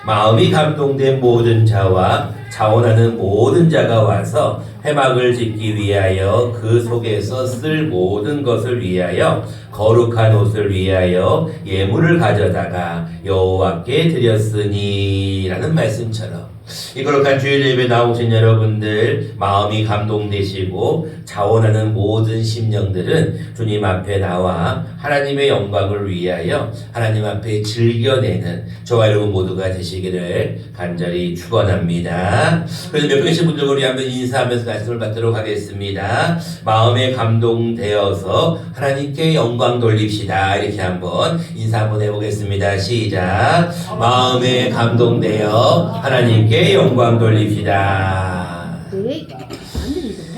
마음이 감동된 모든 자와 자원하는 모든 자가 와서 회막을 짓기 위하여 그 속에서 쓸 모든 것을 위하여 거룩한 옷을 위하여 예물을 가져다가 여호와께 드렸으니 라는 말씀처럼 이 거룩한 주일 예배 나오신 여러분들 마음이 감동되시고 자원하는 모든 심령들은 주님 앞에 나와 하나님의 영광을 위하여 하나님 앞에 즐겨내는 저와 여러분 모두가 되시기를 간절히 축원합니다. 그래서 몇 분 계신 분들 우리 한번 인사하면서 말씀을 받도록 하겠습니다. 마음에 감동되어서 하나님께 영광 돌립시다. 이렇게 한번 인사 한번 해보겠습니다. 시작. 마음에 감동되어 하나님께 영광 돌립시다. 네, 안 들리던데.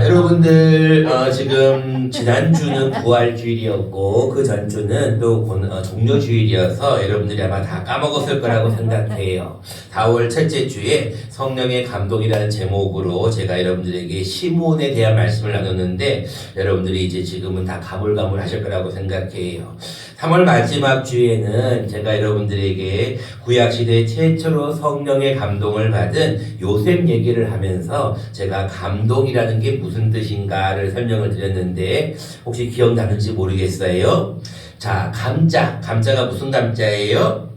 여러분들 지금 지난주는 부활주일이었고 그 전주는 또 종료주일이어서 여러분들이 아마 다 까먹었을 거라고 생각해요. 4월 첫째 주에 성령의 감동이라는 제목으로 제가 여러분들에게 시몬에 대한 말씀을 나눴는데 여러분들이 이제 지금은 다 가물가물하실 거라고 생각해요. 3월 마지막 주에는 제가 여러분들에게 구약시대 최초로 성령의 감동을 받은 요셉 얘기를 하면서 제가 감동이라는 게 무슨 뜻인가를 설명을 드렸는데 혹시 기억나는지 모르겠어요. 자, 감자가 무슨 감자예요?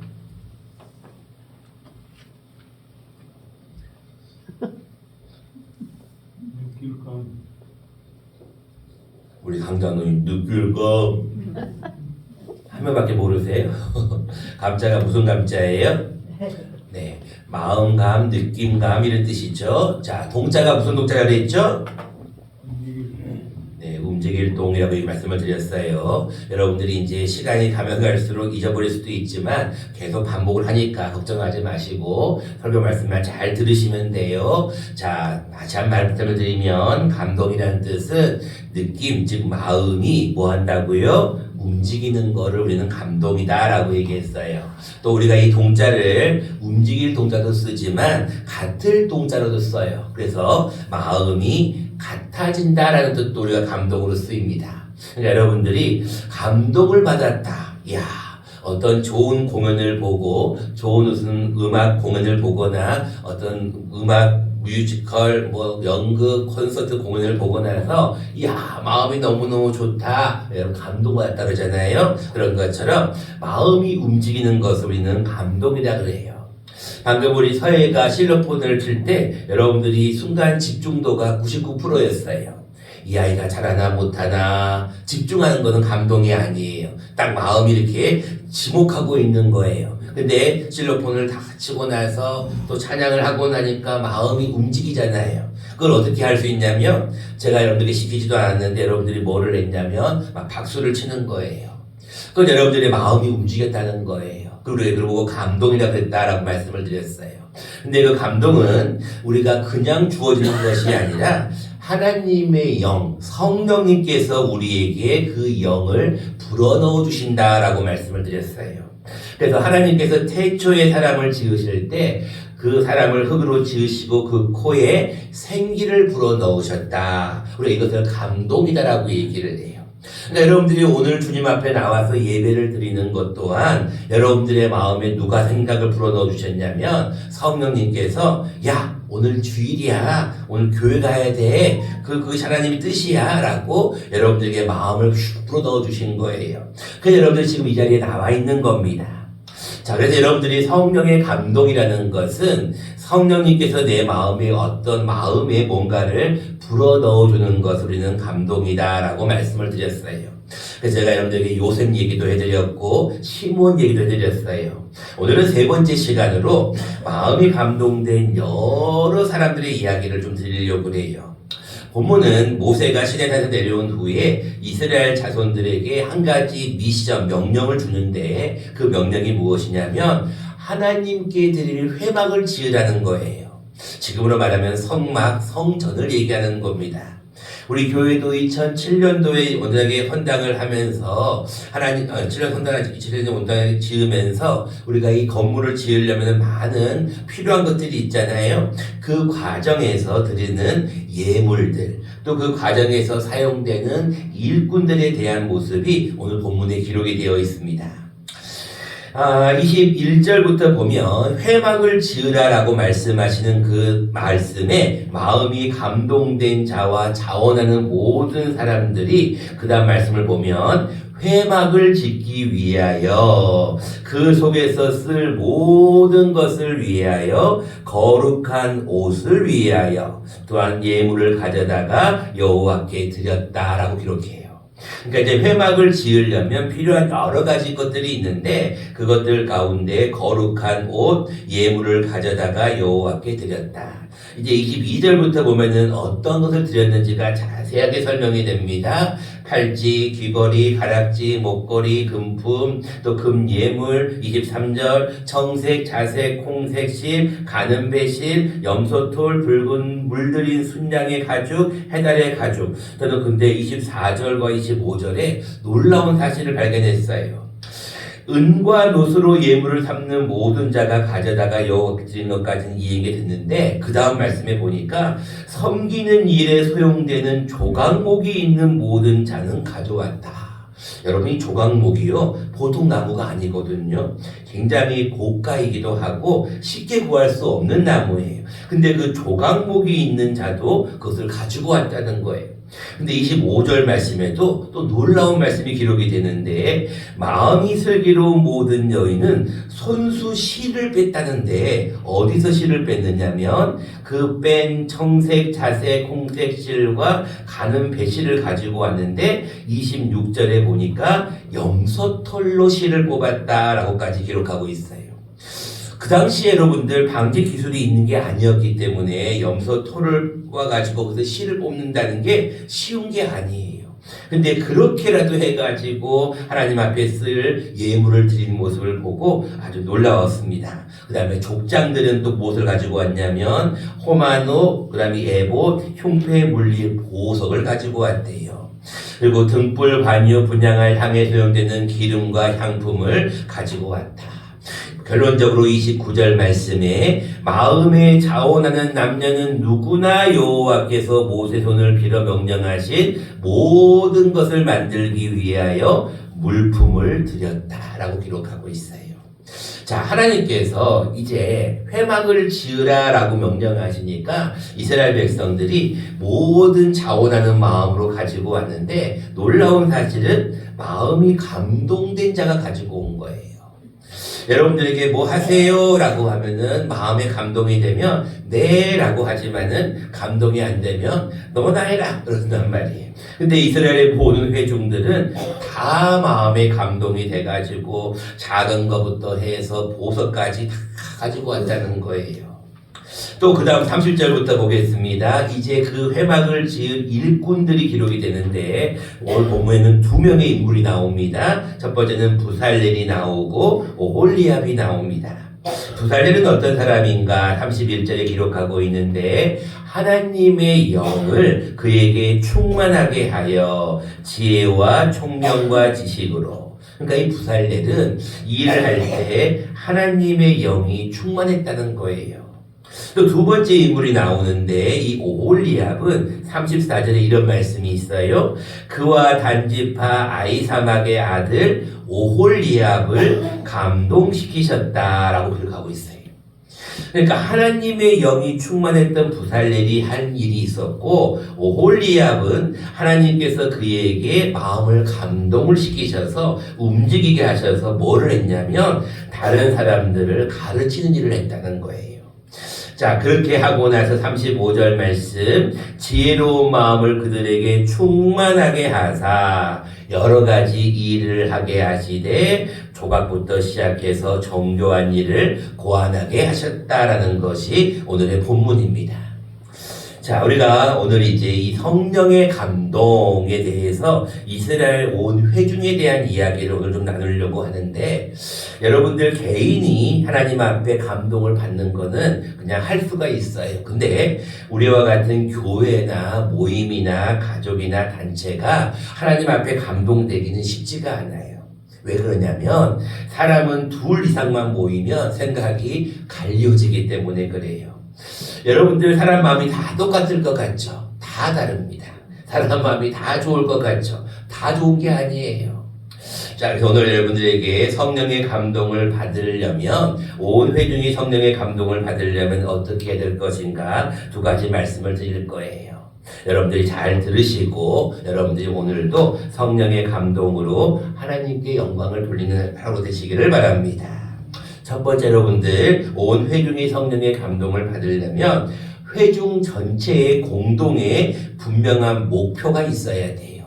우리 강장로님 느낄감 한 명밖에 모르세요? 감자가 무슨 감자예요? 네, 마음감, 느낌감 이런 뜻이죠. 자, 동자가 무슨 동자가 됐죠? 네, 움직일 동이라고 말씀을 드렸어요. 여러분들이 이제 시간이 가면 갈수록 잊어버릴 수도 있지만 계속 반복을 하니까 걱정하지 마시고 설교 말씀만 잘 들으시면 돼요. 자, 다시 한 말씀을 드리면 감동이라는 뜻은 느낌, 즉 마음이 뭐 한다고요? 움직이는 거를 우리는 감동이다라고 얘기했어요. 또 우리가 이 동자를 움직일 동자도 쓰지만 같을 동자로도 써요. 그래서 마음이 같아진다라는 뜻도 우리가 감동으로 쓰입니다. 그러니까 여러분들이 감동을 받았다. 이야, 어떤 좋은 공연을 보고 좋은 무슨 음악 공연을 보거나 어떤 음악 뮤지컬, 연극, 콘서트 공연을 보고 나서 이야 마음이 너무너무 좋다 여러분 감동받았다 그러잖아요. 그런 것처럼 마음이 움직이는 것을 우리는 감동이라 그래요. 방금 우리 서예가 실로폰을 칠 때 여러분들이 순간 집중도가 99%였어요. 이 아이가 잘하나 못하나 집중하는 것은 감동이 아니에요. 딱 마음이 이렇게 지목하고 있는 거예요. 근데 실로폰을 다 치고 나서 또 찬양을 하고 나니까 마음이 움직이잖아요. 그걸 어떻게 할 수 있냐면 제가 여러분들에게 시키지도 않았는데 여러분들이 뭐를 했냐면 막 박수를 치는 거예요. 그건 여러분들의 마음이 움직였다는 거예요. 그리고 보고 감동이라 그랬다라고 말씀을 드렸어요. 근데 그 감동은 우리가 그냥 주어지는 것이 아니라 하나님의 영, 성령님께서 우리에게 그 영을 불어넣어 주신다라고 말씀을 드렸어요. 그래서 하나님께서 태초에 사람을 지으실 때 그 사람을 흙으로 지으시고 그 코에 생기를 불어넣으셨다. 우리가 이것을 감동이다라고 얘기를 해요. 그러니까 여러분들이 오늘 주님 앞에 나와서 예배를 드리는 것 또한 여러분들의 마음에 누가 생각을 불어넣어 주셨냐면 성령님께서 야 오늘 주일이야 오늘 교회 가야 돼 그것이 하나님의 뜻이야 라고 여러분들에게 마음을 불어넣어 주신 거예요. 그래서 여러분들 지금 이 자리에 나와 있는 겁니다. 자, 그래서 여러분들이 성령의 감동이라는 것은 성령님께서 내 마음에 어떤 마음에 뭔가를 불어넣어 주는 것을 우리는 감동이다라고 말씀을 드렸어요. 그래서 제가 여러분들에게 요셉 얘기도 해드렸고 시몬 얘기도 해드렸어요. 오늘은 세 번째 시간으로 마음이 감동된 여러 사람들의 이야기를 좀 드리려고 해요. 본문은 모세가 시내산에서 내려온 후에 이스라엘 자손들에게 한 가지 미션, 명령을 주는데 그 명령이 무엇이냐면 하나님께 드릴 회막을 지으라는 거예요. 지금으로 말하면 성막, 성전을 얘기하는 겁니다. 우리 교회도 2007년도에 원장에 헌당을 하면서 7년 원당을 지으면서 우리가 이 건물을 지으려면 많은 필요한 것들이 있잖아요. 그 과정에서 드리는 예물들 또 그 과정에서 사용되는 일꾼들에 대한 모습이 오늘 본문에 기록이 되어 있습니다. 21절부터 보면 회막을 지으라라고 말씀하시는 그 말씀에 마음이 감동된 자와 자원하는 모든 사람들이 그 다음 말씀을 보면 회막을 짓기 위하여 그 속에서 쓸 모든 것을 위하여 거룩한 옷을 위하여 또한 예물을 가져다가 여호와께 드렸다라고 기록해요. 그러니까 이제 회막을 지으려면 필요한 여러 가지 것들이 있는데 그것들 가운데 거룩한 옷, 예물을 가져다가 여호와께 드렸다. 이제 22절부터 보면은 어떤 것을 드렸는지가 자세하게 설명이 됩니다. 팔찌, 귀걸이, 가락지, 목걸이, 금품, 또 금예물, 23절, 청색, 자색, 홍색 실, 가는 배실, 염소톨, 붉은 물들인 순양의 가죽, 해달의 가죽. 저는 근데 24절과 25절에 놀라운 사실을 발견했어요. 은과 노스로 예물을 삼는 모든 자가 가져다가 여호와께 드리는 것까지는 이해가 됐는데 그 다음 말씀에 보니까 섬기는 일에 소용되는 조각목이 있는 모든 자는 가져왔다. 여러분 이 조각목이요 보통 나무가 아니거든요. 굉장히 고가이기도 하고 쉽게 구할 수 없는 나무예요. 근데 그 조각목이 있는 자도 그것을 가지고 왔다는 거예요. 근데 25절 말씀에도 또 놀라운 말씀이 기록이 되는데 마음이 슬기로운 모든 여인은 손수 실을 뺐다는데 어디서 실을 뺐느냐면 그 뺀 청색, 자색, 홍색 실과 가는 배실을 가지고 왔는데 26절에 보니까 염소털로 실을 뽑았다라고까지 기록하고 있어요. 그 당시에 여러분들 방제 기술이 있는 게 아니었기 때문에 염소 털을 가지고 그래서 실을 뽑는다는 게 쉬운 게 아니에요. 근데 그렇게라도 해가지고 하나님 앞에 쓸 예물을 드리는 모습을 보고 아주 놀라웠습니다. 그 다음에 족장들은 또 무엇을 가지고 왔냐면 호마노, 그 다음에 에봇, 흉패 물리 보석을 가지고 왔대요. 그리고 등불, 반유, 분향할 향에 소용되는 기름과 향품을 가지고 왔다. 결론적으로 29절 말씀에 마음에 자원하는 남녀는 누구나 여호와께서 모세 손을 빌어 명령하신 모든 것을 만들기 위하여 물품을 드렸다라고 기록하고 있어요. 자, 하나님께서 이제 회막을 지으라라고 명령하시니까 이스라엘 백성들이 모든 자원하는 마음으로 가지고 왔는데 놀라운 사실은 마음이 감동된 자가 가지고 온 거예요. 여러분들에게 뭐 하세요? 라고 하면은 마음에 감동이 되면 네 라고 하지만은 감동이 안 되면 너무나 해라 그런단 말이에요. 근데 이스라엘의 모든 회중들은 다 마음에 감동이 돼가지고 작은 것부터 해서 보석까지 다 가지고 왔다는 거예요. 또 그 다음 30절부터 보겠습니다. 이제 그 회막을 지은 일꾼들이 기록이 되는데 오늘 본문에는 두 명의 인물이 나옵니다. 첫 번째는 부살렐이 나오고 오홀리압이 나옵니다. 부살렐은 어떤 사람인가 31절에 기록하고 있는데 하나님의 영을 그에게 충만하게 하여 지혜와 총명과 지식으로, 그러니까 이 부살렐은 일을 할 때 하나님의 영이 충만했다는 거예요. 또 두 번째 인물이 나오는데 이 오홀리압은 34절에 이런 말씀이 있어요. 그와 단지파 아이사막의 아들 오홀리압을 감동시키셨다라고 기록하고 있어요. 그러니까 하나님의 영이 충만했던 부살렐이 한 일이 있었고 오홀리압은 하나님께서 그에게 마음을 감동을 시키셔서 움직이게 하셔서 뭐를 했냐면 다른 사람들을 가르치는 일을 했다는 거예요. 자, 그렇게 하고 나서 35절 말씀, 지혜로운 마음을 그들에게 충만하게 하사 여러 가지 일을 하게 하시되 조각부터 시작해서 정교한 일을 고안하게 하셨다라는 것이 오늘의 본문입니다. 자, 우리가 오늘 이제 이 성령의 감동에 대해서 이스라엘 온 회중에 대한 이야기를 오늘 좀 나누려고 하는데 여러분들 개인이 하나님 앞에 감동을 받는 거는 그냥 할 수가 있어요. 근데 우리와 같은 교회나 모임이나 가족이나 단체가 하나님 앞에 감동되기는 쉽지가 않아요. 왜 그러냐면 사람은 둘 이상만 모이면 생각이 갈려지기 때문에 그래요. 여러분들 사람 마음이 다 똑같을 것 같죠? 다 다릅니다. 사람 마음이 다 좋을 것 같죠? 다 좋은 게 아니에요. 자, 그래서 오늘 여러분들에게 성령의 감동을 받으려면, 온 회중이 성령의 감동을 받으려면 어떻게 해야 될 것인가 두 가지 말씀을 드릴 거예요. 여러분들이 잘 들으시고 여러분들이 오늘도 성령의 감동으로 하나님께 영광을 돌리는 하루 되시기를 바랍니다. 첫 번째, 여러분들 온 회중이 성령의 감동을 받으려면 회중 전체의 공동의 분명한 목표가 있어야 돼요.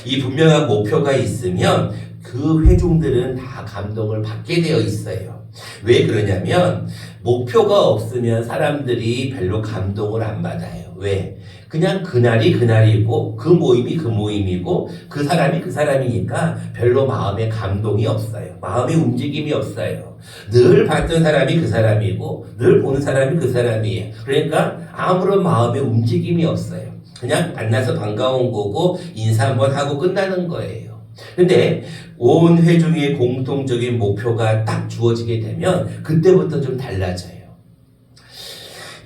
이 분명한 목표가 있으면 그 회중들은 다 감동을 받게 되어 있어요. 왜 그러냐면 목표가 없으면 사람들이 별로 감동을 안 받아요. 왜? 그냥 그날이 그날이고 그 모임이 그 모임이고 그 사람이 그 사람이니까 별로 마음에 감동이 없어요. 마음의 움직임이 없어요. 늘 봤던 사람이 그 사람이고 늘 보는 사람이 그 사람이에요. 그러니까 아무런 마음의 움직임이 없어요. 그냥 만나서 반가운 거고 인사 한번 하고 끝나는 거예요. 근데 온 회중의 공통적인 목표가 딱 주어지게 되면 그때부터 좀 달라져요.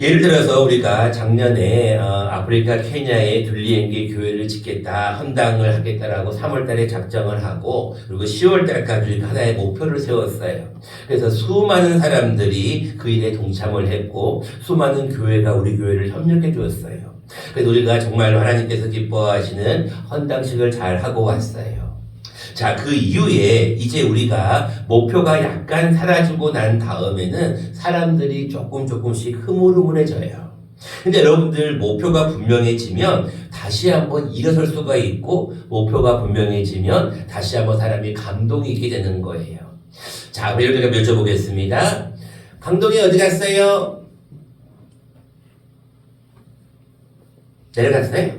예를 들어서 우리가 작년에 아프리카 케냐에 둘리엥게 교회를 짓겠다, 헌당을 하겠다라고 3월달에 작정을 하고 그리고 10월달까지 하나의 목표를 세웠어요. 그래서 수많은 사람들이 그 일에 동참을 했고 수많은 교회가 우리 교회를 협력해 주었어요. 그래서 우리가 정말로 하나님께서 기뻐하시는 헌당식을 잘 하고 왔어요. 자, 그 이후에 이제 우리가 목표가 약간 사라지고 난 다음에는 사람들이 조금씩 흐물흐물해져요. 근데 여러분들 목표가 분명해지면 다시 한번 일어설 수가 있고 목표가 분명해지면 다시 한번 사람이 감동이 있게 되는 거예요. 자, 그럼 제가 여쭤보겠습니다. 감동이 어디 갔어요? 내려갔어요?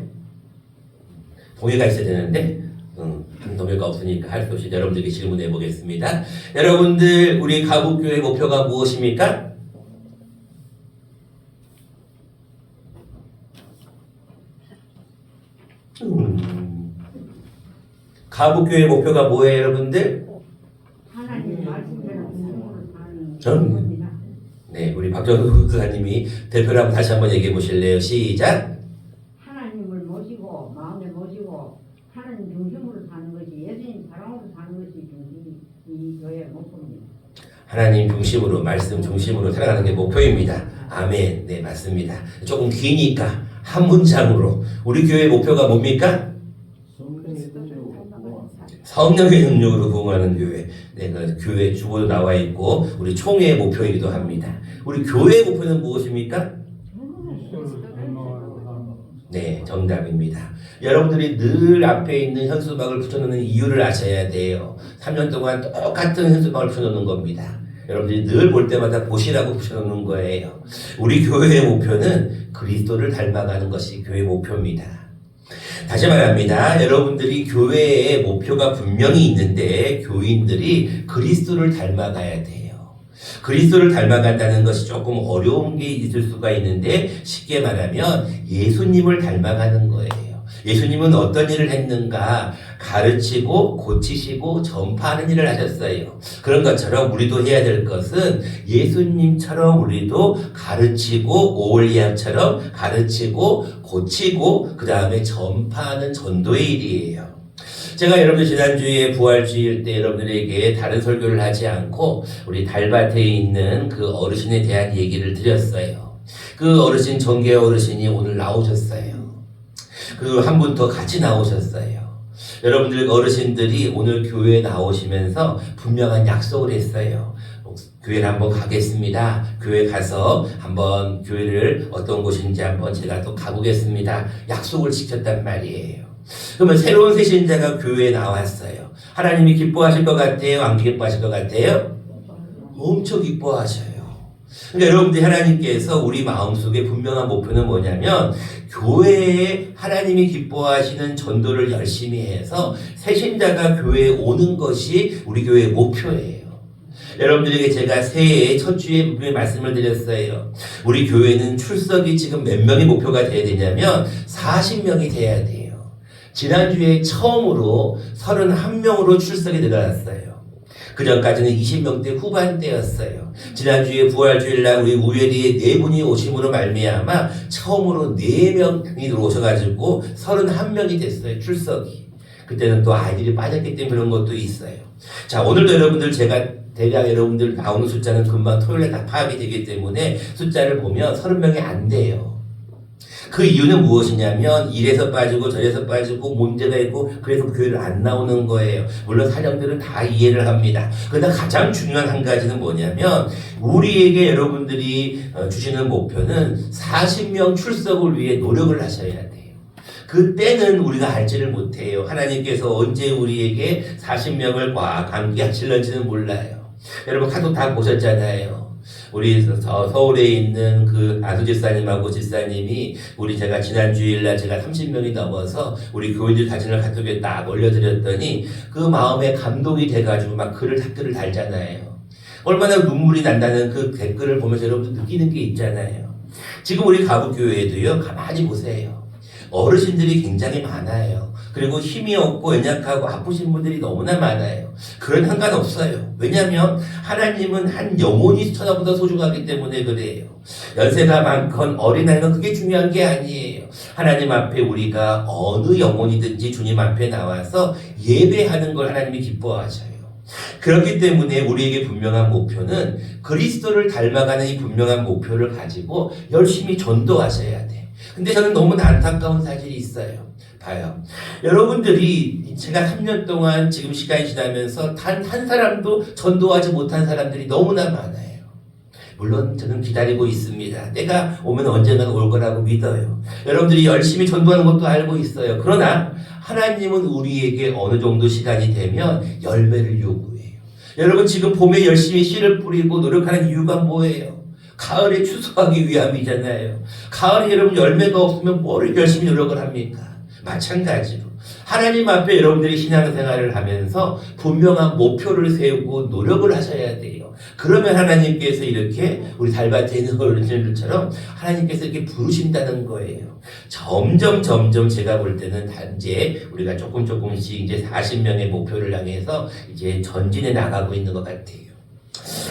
동해가 있어야 되는데 동료가 없으니까 할 수 없이 여러분들에게 질문해 보겠습니다. 여러분들 우리 가북교회 목표가 무엇입니까? 가북교회 목표가 뭐예요, 여러분들? 하나님 말씀대로 공부를 하는 겁니다. 네, 우리 박정우 교사님이 대표로 한번 다시 한번 얘기해 보실래요? 시작. 하나님을 모시고 마음에 모시고 하나님 중심으로 사는 것이 예수님 사랑으로 사는 것이 이 교회의 목표입니다. 하나님 중심으로, 말씀 중심으로 살아가는 게 목표입니다. 아멘. 네, 맞습니다. 조금 기니까 한 문장으로 우리 교회 목표가 뭡니까? 성령의 능력으로 부흥하는 교회. 네, 그 교회 주보도 나와 있고 우리 총회의 목표이기도 합니다. 우리 교회의 목표는 무엇입니까? 네, 정답입니다. 여러분들이 늘 앞에 있는 현수막을 붙여놓는 이유를 아셔야 돼요. 3년 동안 똑같은 현수막을 붙여놓는 겁니다. 여러분들이 늘 볼 때마다 보시라고 붙여놓는 거예요. 우리 교회의 목표는 그리스도를 닮아가는 것이 교회의 목표입니다. 다시 말합니다. 여러분들이 교회의 목표가 분명히 있는데 교인들이 그리스도를 닮아가야 돼요. 그리스도를 닮아간다는 것이 조금 어려운 게 있을 수가 있는데 쉽게 말하면 예수님을 닮아가는 거예요. 예수님은 어떤 일을 했는가? 가르치고 고치시고 전파하는 일을 하셨어요. 그런 것처럼 우리도 해야 될 것은 예수님처럼 우리도 가르치고 오홀리암처럼 가르치고 고치고 그 다음에 전파하는 전도의 일이에요. 제가 여러분들 지난주에 부활주일 때 여러분들에게 다른 설교를 하지 않고 우리 달밭에 있는 그 어르신에 대한 얘기를 드렸어요. 그 어르신, 정계 어르신이 오늘 나오셨어요. 그 한 분 더 같이 나오셨어요. 여러분들 어르신들이 오늘 교회에 나오시면서 분명한 약속을 했어요. 교회를 한번 가겠습니다. 교회 가서 한번 교회를 어떤 곳인지 한번 제가 또 가보겠습니다. 약속을 지켰단 말이에요. 그러면 새로운 새신자가 교회에 나왔어요. 하나님이 기뻐하실 것 같아요? 안 기뻐하실 것 같아요? 엄청 기뻐하셔요. 그러니까 여러분들 하나님께서 우리 마음속에 분명한 목표는 뭐냐면 교회에 하나님이 기뻐하시는 전도를 열심히 해서 새신자가 교회에 오는 것이 우리 교회의 목표예요. 여러분들에게 제가 새해 첫 주에 말씀을 드렸어요. 우리 교회는 출석이 지금 몇 명이 목표가 돼야 되냐면 40명이 돼야 돼요. 지난주에 처음으로 31명으로 출석이 늘어났어요. 그 전까지는 20명대 후반대였어요. 지난주에 부활주일날 우리 우회리에 4분이 오심으로 말미암아 처음으로 4명이 들어오셔가지고 31명이 됐어요. 출석이. 그때는 또 아이들이 빠졌기 때문에 그런 것도 있어요. 자, 오늘도 여러분들 제가 대략 여러분들 나오는 숫자는 금방 토요일에 다 파악이 되기 때문에 숫자를 보면 30명이 안 돼요. 그 이유는 무엇이냐면 이래서 빠지고 저래서 빠지고 문제가 있고 그래서 교회를 안 나오는 거예요. 물론 사정들은 다 이해를 합니다. 그러나 가장 중요한 한 가지는 뭐냐면 우리에게 여러분들이 주시는 목표는 40명 출석을 위해 노력을 하셔야 돼요. 그때는 우리가 알지를 못해요. 하나님께서 언제 우리에게 40명을 꽉 감게 하실런지는 몰라요. 여러분 카톡 다 보셨잖아요. 우리 서울에 있는 그 안수 집사님하고 집사님이 제가 지난 주일날 제가 30명이 넘어서 우리 교인들 사진을 카톡에 딱 올려드렸더니 그 마음에 감동이 돼가지고 막 댓글을 달잖아요. 얼마나 눈물이 난다는 그 댓글을 보면서 여러분들 느끼는 게 있잖아요. 지금 우리 가부교회도요, 가만히 보세요. 어르신들이 굉장히 많아요. 그리고 힘이 없고 연약하고 아프신 분들이 너무나 많아요. 그건 상관없어요. 왜냐하면 하나님은 한 영혼이 천하보다 소중하기 때문에 그래요. 연세가 많건 어린아이건 그게 중요한 게 아니에요. 하나님 앞에 우리가 어느 영혼이든지 주님 앞에 나와서 예배하는 걸 하나님이 기뻐하셔요. 그렇기 때문에 우리에게 분명한 목표는 그리스도를 닮아가는 이 분명한 목표를 가지고 열심히 전도하셔야 돼. 근데 저는 너무나 안타까운 사실이 있어요. 봐요. 여러분들이 제가 3년 동안 지금 시간이 지나면서 단 한 사람도 전도하지 못한 사람들이 너무나 많아요. 물론 저는 기다리고 있습니다. 때가 오면 언젠가는 올 거라고 믿어요. 여러분들이 열심히 전도하는 것도 알고 있어요. 그러나 하나님은 우리에게 어느 정도 시간이 되면 열매를 요구해요. 여러분 지금 봄에 열심히 씨를 뿌리고 노력하는 이유가 뭐예요? 가을에 추수하기 위함이잖아요. 가을에 여러분 열매가 없으면 뭐를 열심히 노력을 합니까? 마찬가지로 하나님 앞에 여러분들이 신앙생활을 하면서 분명한 목표를 세우고 노력을 하셔야 돼요. 그러면 하나님께서 이렇게 우리 달밭에 있는 어른들처럼 하나님께서 이렇게 부르신다는 거예요. 점점 제가 볼 때는 이제 우리가 조금씩 이제 40명의 목표를 향해서 이제 전진해 나가고 있는 것 같아요.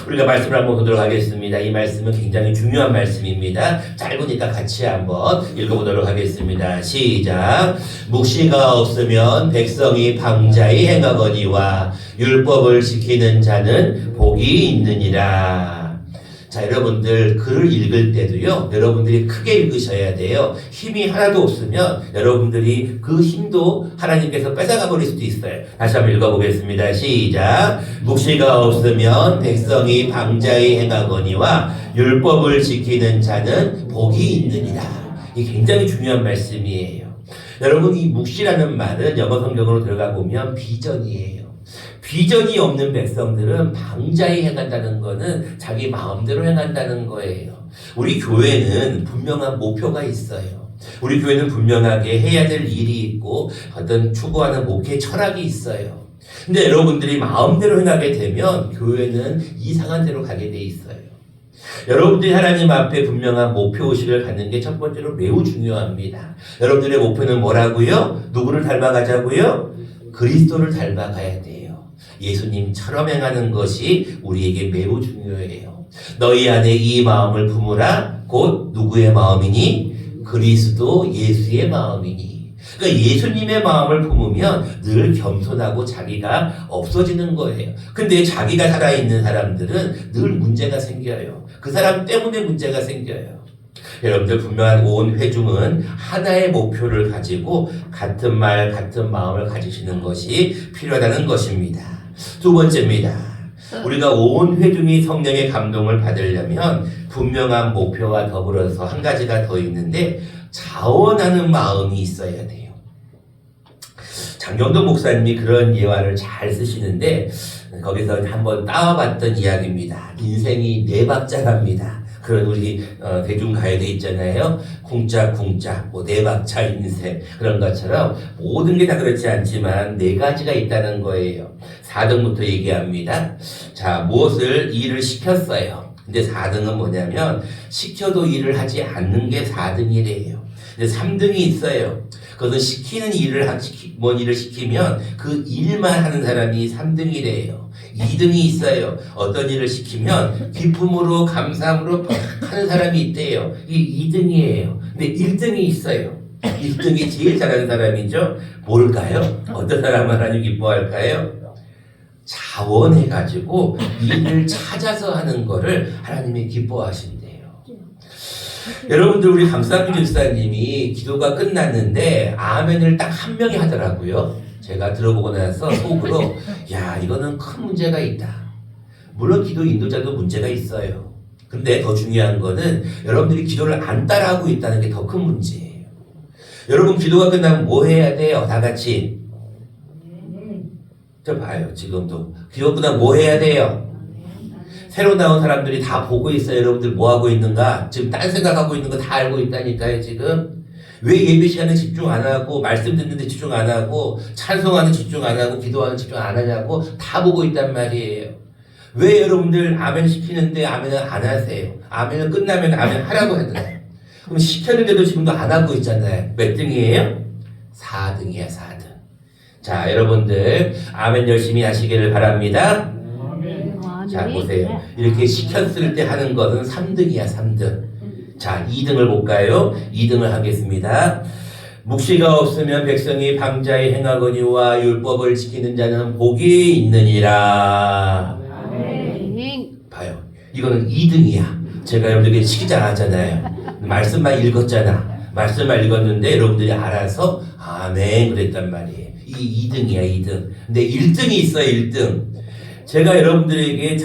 우리가 말씀을 한번 보도록 하겠습니다. 이 말씀은 굉장히 중요한 말씀입니다. 짧으니까 같이 한번 읽어보도록 하겠습니다. 시작. 묵시가 없으면 백성이 방자히 행하거니와 율법을 지키는 자는 복이 있느니라. 자, 여러분들 글을 읽을 때도요, 여러분들이 크게 읽으셔야 돼요. 힘이 하나도 없으면 여러분들이 그 힘도 하나님께서 뺏어가 버릴 수도 있어요. 다시 한번 읽어보겠습니다. 시작. 묵시가 없으면 백성이 방자히 행하거니와 율법을 지키는 자는 복이 있느니라. 이게 굉장히 중요한 말씀이에요. 여러분 이 묵시라는 말은 영어 성경으로 들어가 보면 비전이에요. 비전이 없는 백성들은 방자히 행한다는 거는 자기 마음대로 행한다는 거예요. 우리 교회는 분명한 목표가 있어요. 우리 교회는 분명하게 해야 될 일이 있고 어떤 추구하는 목회 철학이 있어요. 근데 여러분들이 마음대로 행하게 되면 교회는 이상한 데로 가게 돼 있어요. 여러분들이 하나님 앞에 분명한 목표의식을 갖는 게 첫 번째로 매우 중요합니다. 여러분들의 목표는 뭐라고요? 누구를 닮아가자고요? 그리스도를 닮아가야 돼요. 예수님처럼 행하는 것이 우리에게 매우 중요해요. 너희 안에 이 마음을 품으라. 곧 누구의 마음이니? 그리스도 예수의 마음이니. 그러니까 예수님의 마음을 품으면 늘 겸손하고 자기가 없어지는 거예요. 근데 자기가 살아있는 사람들은 늘 문제가 생겨요. 그 사람 때문에 문제가 생겨요. 여러분들 분명한 온 회중은 하나의 목표를 가지고 같은 말, 같은 마음을 가지시는 것이 필요하다는 것입니다. 두 번째입니다. 우리가 온 회중이 성령의 감동을 받으려면 분명한 목표와 더불어서 한 가지가 더 있는데 자원하는 마음이 있어야 돼요. 장경도 목사님이 그런 예화를 잘 쓰시는데 거기서 한번 따와봤던 이야기입니다. 인생이 네 박자랍니다. 그런 우리 대중가요도 있잖아요. 쿵짝쿵짝 뭐 네 박자 인생 그런 것처럼 모든 게 다 그렇지 않지만 네 가지가 있다는 거예요. 4등부터 얘기합니다. 자, 무엇을 일을 시켰어요. 근데 4등은 뭐냐면 시켜도 일을 하지 않는 게 4등이래요. 근데 3등이 있어요. 그것은 시키는 일을 뭔 일을 시키면 그 일만 하는 사람이 3등이래요. 2등이 있어요. 어떤 일을 시키면 기쁨으로 감사함으로 하는 사람이 있대요. 이게 2등이에요. 근데 1등이 있어요. 1등이 제일 잘하는 사람이죠. 뭘까요? 어떤 사람은 하나님 기뻐할까요? 자원해가지고 일을 찾아서 하는 거를 하나님이 기뻐하신대요. 여러분들 우리 강상규 집사님이 기도가 끝났는데 아멘을 딱 한 명이 하더라고요. 제가 들어보고 나서 속으로 야 이거는 큰 문제가 있다. 물론 기도 인도자도 문제가 있어요. 근데 더 중요한 거는 여러분들이 기도를 안 따라하고 있다는 게 더 큰 문제예요. 여러분 기도가 끝나면 뭐 해야 돼요? 다 같이 저 봐요. 지금도 기도 끝나면 뭐 해야 돼요? 새로 나온 사람들이 다 보고 있어요. 여러분들 뭐 하고 있는가? 지금 딴 생각하고 있는 거 다 알고 있다니까요. 지금 왜 예배 시간에 집중 안 하고 말씀 듣는데 집중 안 하고 찬송하는 집중 안 하고 기도하는 집중 안 하냐고 다 보고 있단 말이에요. 왜 여러분들 아멘 시키는데 아멘을 안 하세요? 아멘을 끝나면 아멘 하라고 하잖아요. 그럼 시켰는데도 지금도 안 하고 있잖아요. 몇 등이에요? 4등이야 4등. 자 여러분들 아멘 열심히 하시기를 바랍니다. 자 보세요. 이렇게 시켰을 때 하는 것은 3등이야 3등. 자 2등을 볼까요? 2등을 하겠습니다. 묵시가 없으면 백성이 방자히 행하거니와 율법을 지키는 자는 복이 있느니라. 봐요. 이거는 2등이야. 제가 여러분들에게 시키자 하잖아요. 말씀만 읽었잖아. 말씀만 읽었는데 여러분들이 알아서 아멘 그랬단 말이에요. 이 2등이야 2등. 근데 1등이 있어요 1등. 제가 여러분들에게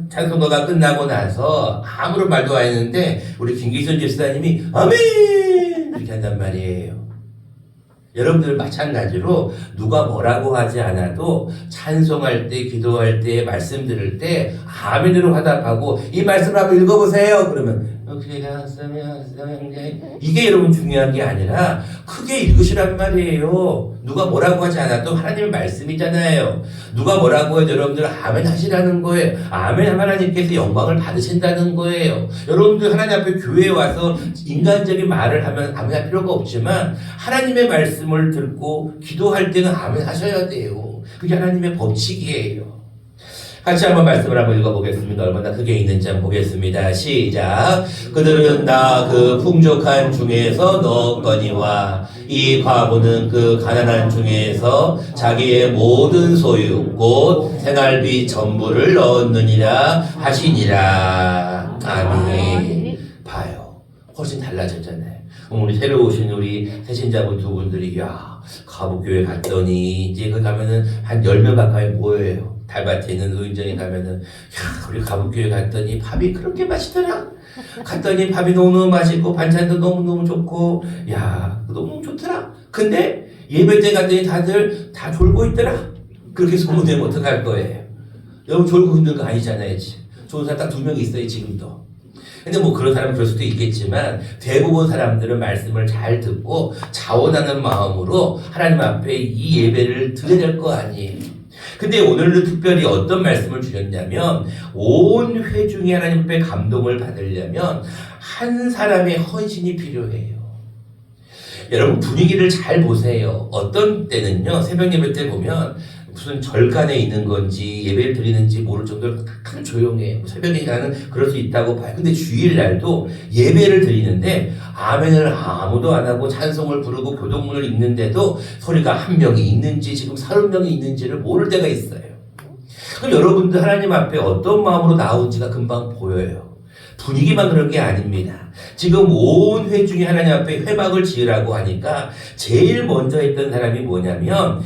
찬송가가 끝나고 나서 아무런 말도 안 했는데 우리 김기순 집사님이 아멘 이렇게 한단 말이에요. 여러분들 마찬가지로 누가 뭐라고 하지 않아도 찬송할 때 기도할 때 말씀 들을 때 아멘으로 화답하고 이 말씀을 한번 읽어보세요. 그러면 이게 여러분 중요한 게 아니라 크게 읽으시란 말이에요. 누가 뭐라고 하지 않아도 하나님의 말씀이잖아요. 누가 뭐라고 해도 여러분들 아멘 하시라는 거예요. 아멘 하면 하나님께서 영광을 받으신다는 거예요. 여러분들 하나님 앞에 교회에 와서 인간적인 말을 하면 아멘 할 필요가 없지만 하나님의 말씀을 듣고 기도할 때는 아멘 하셔야 돼요. 그게 하나님의 법칙이에요. 같이 한번 말씀을 한번 읽어보겠습니다. 얼마나 크게 있는지 한번 보겠습니다. 시작. 그들은 다 그 풍족한 중에서 넣었거니와 이 과부는 그 가난한 중에서 자기의 모든 소유 곧 생활비 전부를 넣었느니라 하시니라. 아멘. 봐요. 훨씬 달라졌잖아요. 우리 새로 오신 우리 새신자분 두 분들이 야 가복교회 갔더니 이제 그 가면은 한 10명 가까이 모여요. 달밭에 있는 의인전에 가면은 야 우리 가복교회 갔더니 밥이 그렇게 맛있더라. 갔더니 밥이 너무너무 맛있고 반찬도 너무너무 좋고 야 너무 좋더라. 근데 예배 때 갔더니 다들 다 졸고 있더라. 그렇게 소문내면 어떡할 거예요. 여러분 졸고 있는 거 아니잖아요. 지금. 좋은 사람 딱 2명 있어요 지금도. 근데 뭐 그런 사람은 그럴 수도 있겠지만 대부분 사람들은 말씀을 잘 듣고 자원하는 마음으로 하나님 앞에 이 예배를 드려야 될 거 아니에요. 근데 오늘은 특별히 어떤 말씀을 주셨냐면 온 회중이 하나님 앞에 감동을 받으려면 한 사람의 헌신이 필요해요. 여러분 분위기를 잘 보세요. 어떤 때는요 새벽 예배 때 보면 무슨 절간에 있는 건지 예배를 드리는지 모를 정도로 딱 조용해요. 새벽에 나는 그럴 수 있다고 봐요. 근데 주일날도 예배를 드리는데 아멘을 아무도 안 하고 찬송을 부르고 교동문을 읽는데도 소리가 한 명이 있는지 지금 30명이 있는지를 모를 때가 있어요. 그럼 여러분들 하나님 앞에 어떤 마음으로 나온지가 금방 보여요. 분위기만 그런 게 아닙니다. 지금 온 회중이 하나님 앞에 회막을 지으라고 하니까 제일 먼저 했던 사람이 뭐냐면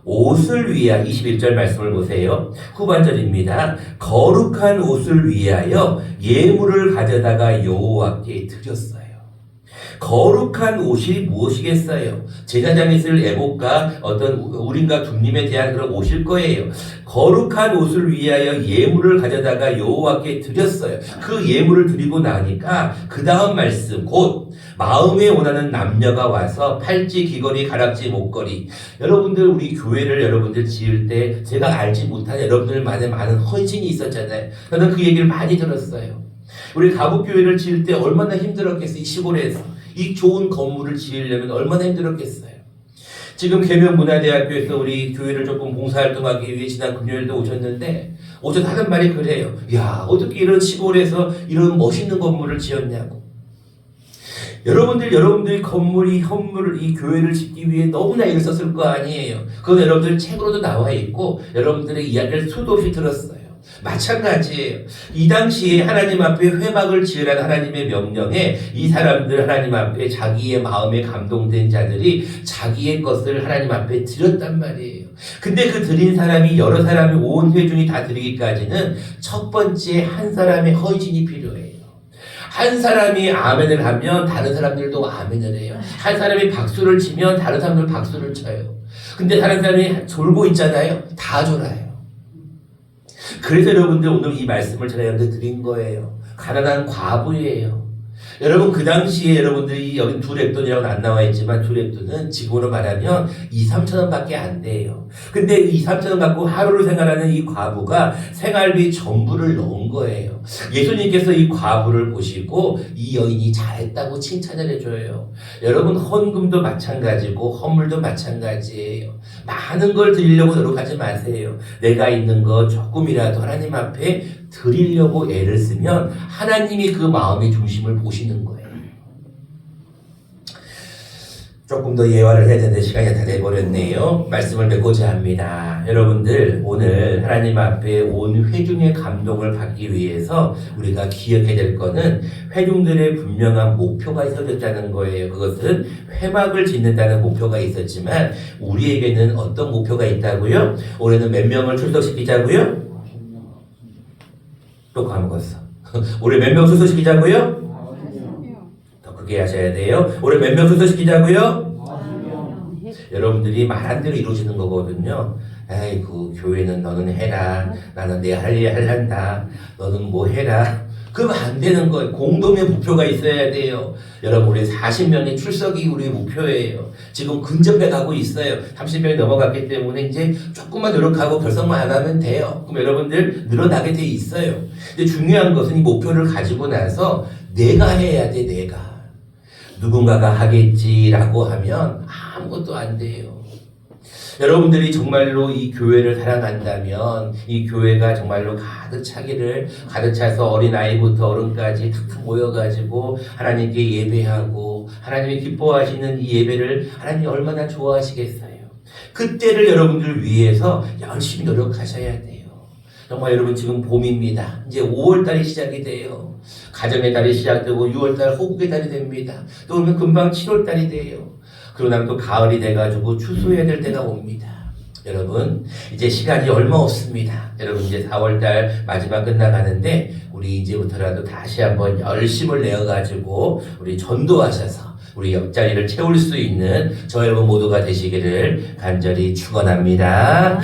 옷을 위하여 21절 말씀을 보세요. 후반절입니다. 거룩한 옷을 위하여 예물을 가져다가 여호와께 드렸어요. 거룩한 옷이 무엇이겠어요? 제사장이 쓸 에봇과 어떤 우림과 둠림에 대한 그런 옷일 거예요. 거룩한 옷을 위하여 예물을 가져다가 여호와께 드렸어요. 그 예물을 드리고 나니까 그 다음 말씀 곧 마음에 원하는 남녀가 와서 팔찌, 귀걸이, 가락지, 목걸이. 여러분들 우리 교회를 여러분들 지을 때 제가 알지 못한 여러분들만의 많은 헌신이 있었잖아요. 저는 그 얘기를 많이 들었어요. 우리 가복교회를 지을 때 얼마나 힘들었겠어요. 이 시골에서 이 좋은 건물을 지으려면 얼마나 힘들었겠어요. 지금 계명문화대학교에서 우리 교회를 조금 봉사활동하기 위해 지난 금요일도 오셨는데 오셔서 하는 말이 그래요. 야 어떻게 이런 시골에서 이런 멋있는 건물을 지었냐고. 여러분들이 건물이 이 교회를 짓기 위해 너무나 애를 썼을 거 아니에요. 그건 여러분들 책으로도 나와 있고 여러분들의 이야기를 수도 없이 들었어요. 마찬가지예요. 이 당시에 하나님 앞에 회막을 지으라는 하나님의 명령에 이 사람들 하나님 앞에 자기의 마음에 감동된 자들이 자기의 것을 하나님 앞에 드렸단 말이에요. 근데 그 드린 사람이 여러 사람이 온 회중이 다 드리기까지는 첫 번째 한 사람의 헌신이 필요해요. 한 사람이 아멘을 하면 다른 사람들도 아멘을 해요. 한 사람이 박수를 치면 다른 사람들 박수를 쳐요. 근데 다른 사람이 졸고 있잖아요. 다 졸아요. 그래서 여러분들 오늘 이 말씀을 제가 여러분들 드린 거예요. 가난한 과부예요. 여러분 그 당시에 여러분들이 여기 두 랩돈이라고는 안 나와 있지만 두 랩돈은 지금으로 말하면 2-3천 원밖에 안 돼요. 근데 2-3천 원 갖고 하루를 생활하는 이 과부가 생활비 전부를 넣은 거예요. 예수님께서 이 과부를 보시고 이 여인이 잘했다고 칭찬을 해줘요. 여러분 헌금도 마찬가지고 헌물도 마찬가지예요. 많은 걸 드리려고 노력하지 마세요. 내가 있는 거 조금이라도 하나님 앞에 드리려고 애를 쓰면 하나님이 그 마음의 중심을 보시는 거예요. 조금 더 예화를 해야 되는데 시간이 다 돼버렸네요. 말씀을 맺고자 합니다. 여러분들 오늘 하나님 앞에 온 회중의 감동을 받기 위해서 우리가 기억해야 될 거는 회중들의 분명한 목표가 있어졌다는 거예요. 그것은 회막을 짓는다는 목표가 있었지만 우리에게는 어떤 목표가 있다고요? 올해는 몇 명을 출석시키자고요? 또 까먹었어. 올해 몇 명 출석시키자고요? 더 크게 하셔야 돼요. 올해 몇 명 출석시키자고요? 여러분들이 말한 대로 이루어지는 거거든요. 아이고 교회는 너는 해라. 나는 내 할 일 할란다. 너는 뭐 해라. 그럼 안 되는 거예요. 공동의 목표가 있어야 돼요. 여러분 우리 40명의 출석이 우리의 목표예요. 지금 근접해 가고 있어요. 30명이 넘어갔기 때문에 이제 조금만 노력하고 결성만 안 하면 돼요. 그럼 여러분들 늘어나게 돼 있어요. 근데 중요한 것은 이 목표를 가지고 나서 내가 해야 돼. 내가. 누군가가 하겠지라고 하면 아무것도 안 돼요. 여러분들이 정말로 이 교회를 사랑한다면 이 교회가 정말로 가득 차서 어린아이부터 어른까지 탁탁 모여가지고 하나님께 예배하고 하나님이 기뻐하시는 이 예배를 하나님이 얼마나 좋아하시겠어요. 그때를 여러분들 위해서 열심히 노력하셔야 돼요. 정말 여러분 지금 봄입니다. 이제 5월달이 시작이 돼요. 가정의 달이 시작되고 6월달 호국의 달이 됩니다. 또 그러면 금방 7월달이 돼요. 그러고 나면 또 가을이 돼가지고 추수해야 될 때가 옵니다. 여러분 이제 시간이 얼마 없습니다. 여러분 이제 4월달 마지막 끝나가는데 우리 이제부터라도 다시 한번 열심을 내어가지고 우리 전도하셔서 우리 옆자리를 채울 수 있는 저 여러분 모두가 되시기를 간절히 축원합니다.